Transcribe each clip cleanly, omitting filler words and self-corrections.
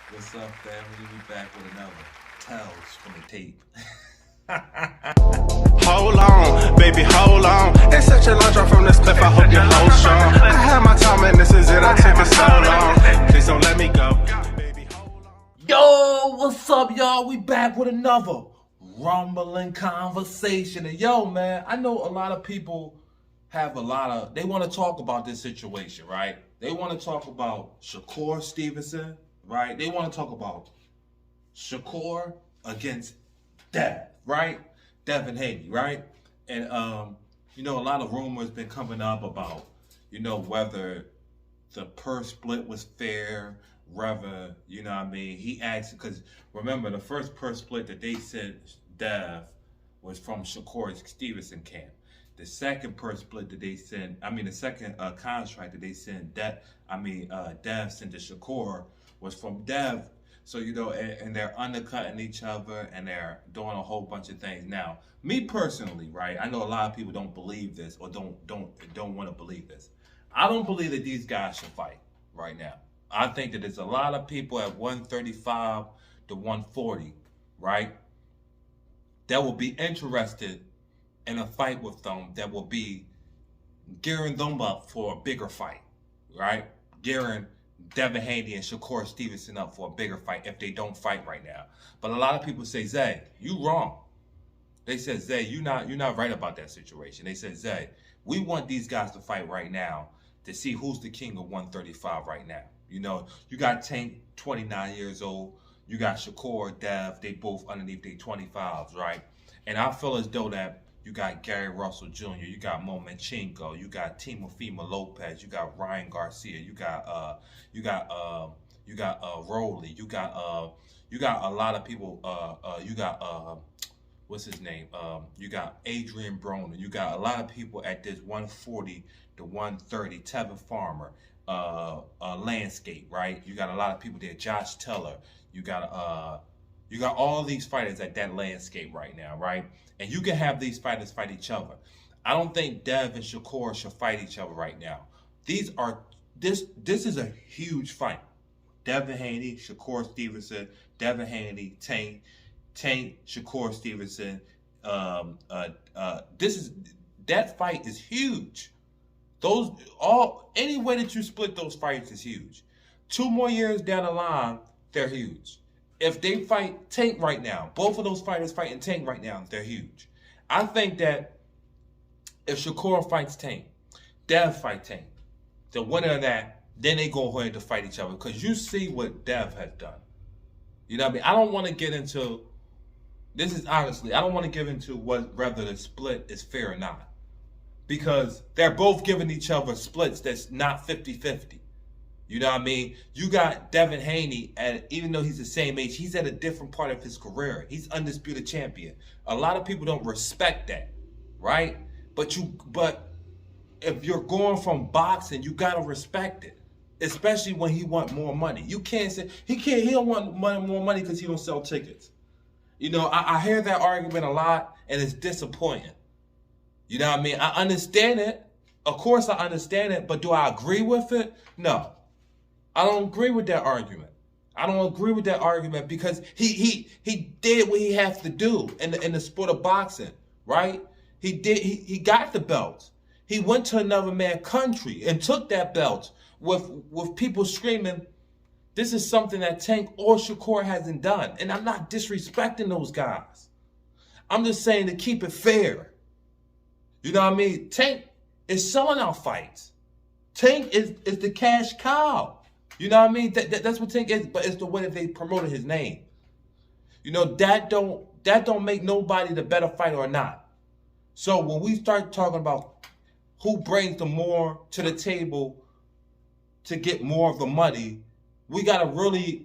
What's up, family? We back with another Tales from the Tape. Hold on, baby, hold on. It's such a long drop from this cliff, I hope you hold strong. I had my time and this is it, I took it so long. Please don't let me go. Baby, hold on. Yo, what's up, y'all? We back with another rumbling conversation. And yo, man, I know a lot of people they want to talk about this situation, right? They want to talk about Shakur Stevenson, right? They want to talk about Shakur against right? Devin Haney, right? And a lot of rumors been coming up about, whether the purse split was fair, whether, he asked, because remember the first purse split that they sent Dev was from Shakur Stevenson camp. The second purse split that they sent, the second contract that they sent, Dev sent to Shakur was from Dev. So, and they're undercutting each other and they're doing a whole bunch of things. Now, me personally, right, I know a lot of people don't believe this or don't want to believe this. I don't believe that these guys should fight right now. I think that there's a lot of people at 135 to 140, right, that will be interested in a fight with them that will be gearing them up for a bigger fight, right? Gearing Devin Haney and Shakur Stevenson up for a bigger fight if they don't fight right now. But a lot of people say, Zay, you wrong. They said, Zay, you're not right about that situation. They said, Zay, we want these guys to fight right now to see who's the king of 135 right now. You got Tank, 29 years old. You got Shakur, Dev, they both underneath their 25s, right? And I feel as though that you got Gary Russell Jr., you got Momachenko, you got Timofimo Lopez, you got Ryan Garcia, you got Rowley, you got a lot of people. You got what's his name? You got Adrian Broner. You got a lot of people at this 140 to 130. Tevin Farmer, Landscape, right? You got a lot of people there. Josh Teller. You got all these fighters at that landscape right now, right? And you can have these fighters fight each other. I don't think Dev and Shakur should fight each other right now. This is a huge fight. Devin Haney, Shakur Stevenson, Devin Haney, Tank, Shakur Stevenson. That fight is huge. Any way that you split those fights is huge. 2 more years down the line, they're huge. If they fight Tank right now, both of those fighters fighting Tank right now, they're huge. I think that if Shakur fights Tank, Dev fight Tank, the winner of that, then they go ahead to fight each other. Because you see what Dev has done. You know what I mean? I don't want to get into, I don't want to get into whether the split is fair or not. Because they're both giving each other splits that's not 50-50. You know what I mean? You got Devin Haney, and even though he's the same age, he's at a different part of his career. He's undisputed champion. A lot of people don't respect that, right? But if you're going from boxing, you gotta respect it, especially when he want more money. You can't say he don't want more money because he don't sell tickets. I hear that argument a lot, and it's disappointing. You know what I mean? I understand it. Of course, I understand it, but do I agree with it? No. I don't agree with that argument. I don't agree with that argument because he did what he has to do in the sport of boxing, right? He got the belt. He went to another man's country and took that belt with people screaming, this is something that Tank or Shakur hasn't done. And I'm not disrespecting those guys. I'm just saying to keep it fair. You know what I mean? Tank is selling out fights. Tank is the cash cow. You know what I mean? That's what Tank is, but it's the way that they promoted his name. That don't make nobody the better fighter or not. So when we start talking about who brings the more to the table to get more of the money, we gotta really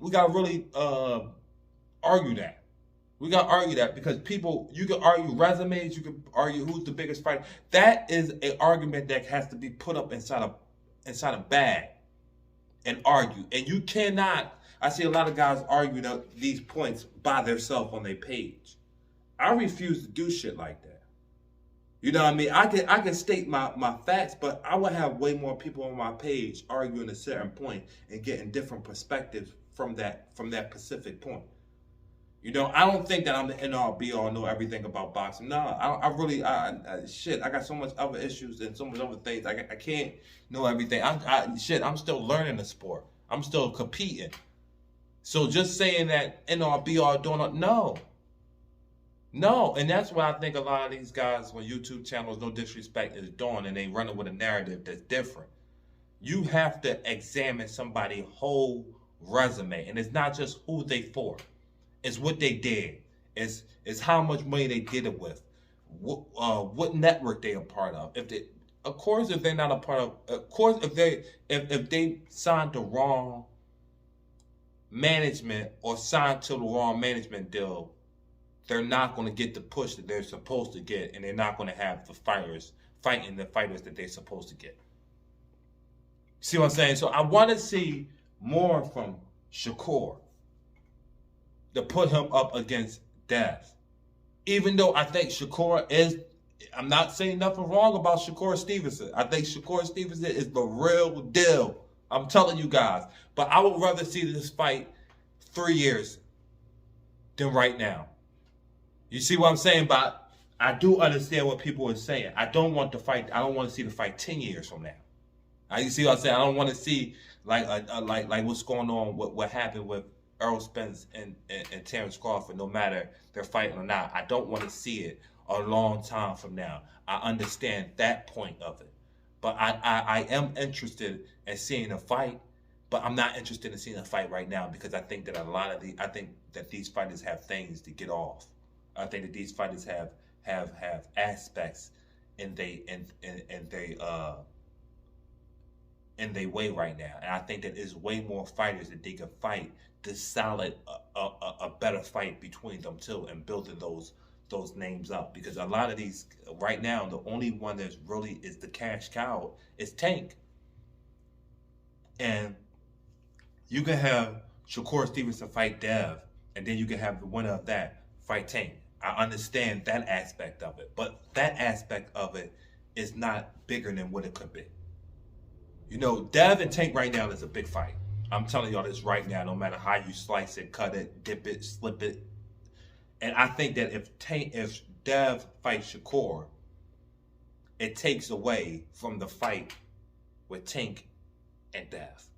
argue that. We gotta argue that because you can argue resumes, you can argue who's the biggest fighter. That is an argument that has to be put up inside a bag and argue. And you cannot, I see a lot of guys argue these points by themselves on their page. I refuse to do shit like that. You know what I mean? I can state my facts, but I would have way more people on my page arguing a certain point and getting different perspectives from that Pacific point. You know, I don't think that I'm the end all be all, know everything about boxing. No, I really, shit, I got so much other issues and so much other things. I can't know everything. I'm still learning the sport. I'm still competing. So just saying that end all be all, doing no. And that's why I think a lot of these guys on YouTube channels, no disrespect, is doing, and they running with a narrative that's different. You have to examine somebody's whole resume, and it's not just who they for. It's what they did. It's how much money they did it with. What network they a part of. If they're not a part of course, if they signed the wrong management or signed to the wrong management deal, they're not going to get the push that they're supposed to get, and they're not going to have the fighters fighting the fighters that they're supposed to get. See what I'm saying? So I want to see more from Shakur to put him up against Dev. Even though I think Shakur is, I'm not saying nothing wrong about Shakur Stevenson. I think Shakur Stevenson is the real deal. I'm telling you guys. But I would rather see this fight 3 years than right now. You see what I'm saying? But I do understand what people are saying. I don't want to see the fight 10 years from now. You see what I'm saying? I don't want to see like what's going on, what happened with Errol Spence and Terrence Crawford, no matter they're fighting or not. I don't want to see it a long time from now. I understand that point of it. But I am interested in seeing a fight, but I'm not interested in seeing a fight right now because I think that I think that these fighters have things to get off. I think that these fighters have aspects in their way right now. And I think that there's way more fighters that they can fight this solid, a better fight between them too, and building those names up. Because a lot of these right now, the only one that's really is the cash cow is Tank. And you can have Shakur Stevenson fight Dev, and then you can have the winner of that fight Tank. I understand that aspect of it, but that aspect of it is not bigger than what it could be. You know, Dev and Tank right now is a big fight. I'm telling y'all this right now, no matter how you slice it, cut it, dip it, slip it. And I think that if Dev fights Shakur, it takes away from the fight with Tank and Dev.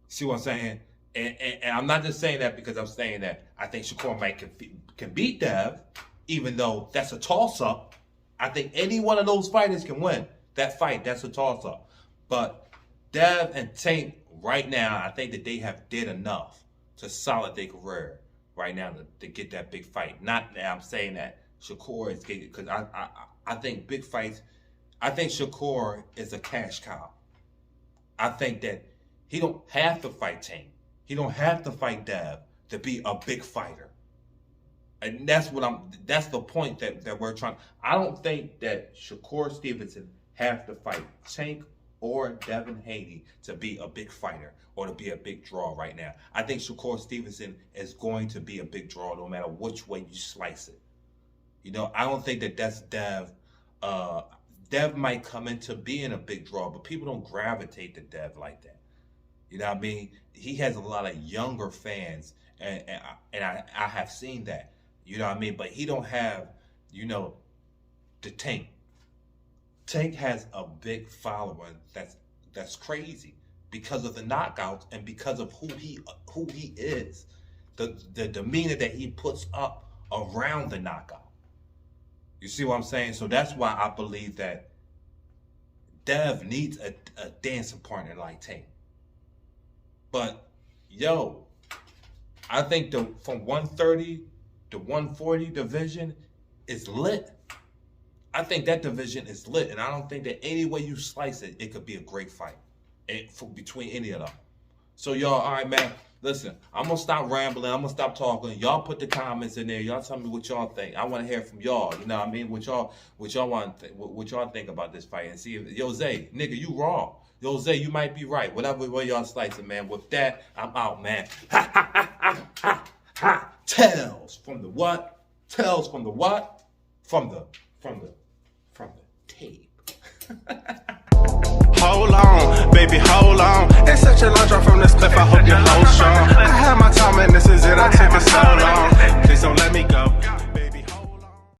See what I'm saying? And I'm not just saying that because I'm saying that I think Shakur might can beat Dev, even though that's a toss-up. I think any one of those fighters can win that fight. That's a toss-up. But Dev and Tank right now, I think that they have did enough to solid their career right now to get that big fight. Not that I'm saying that Shakur is getting, because I think big fights, I think Shakur is a cash cow. I think that he don't have to fight Tank. He don't have to fight Dev to be a big fighter. And that's the point that we're trying. I don't think that Shakur Stevenson have to fight Tank or Devin Haney to be a big fighter or to be a big draw right now. I think Shakur Stevenson is going to be a big draw no matter which way you slice it. You know, I don't think that that's Dev. Dev might come into being a big draw, but people don't gravitate to Dev like that. You know what I mean? He has a lot of younger fans, and I have seen that. You know what I mean? But he don't have, you know, the Tank. Tank has a big following that's crazy because of the knockouts and because of who he is, the demeanor that he puts up around the knockout. You see what I'm saying? So that's why I believe that Dev needs a dancing partner like Tank. But yo, I think from 130 to 140 division is lit. I think that division is lit, and I don't think that any way you slice it, it could be a great fight between any of them. So y'all, all right, man. Listen, I'm gonna stop rambling. I'm gonna stop talking. Y'all put the comments in there. Y'all tell me what y'all think. I want to hear from y'all. You know what I mean? What y'all what y'all think about this fight, and see if yo Zay, nigga, you wrong. Yo Zay, you might be right. Whatever way y'all slice it, man. With that, I'm out, man. Ha ha ha ha ha ha. Tales from the what? Tales from the what? From the tape. Hold on, baby, hold on. It's such a long drop from this cliff. I hope your whole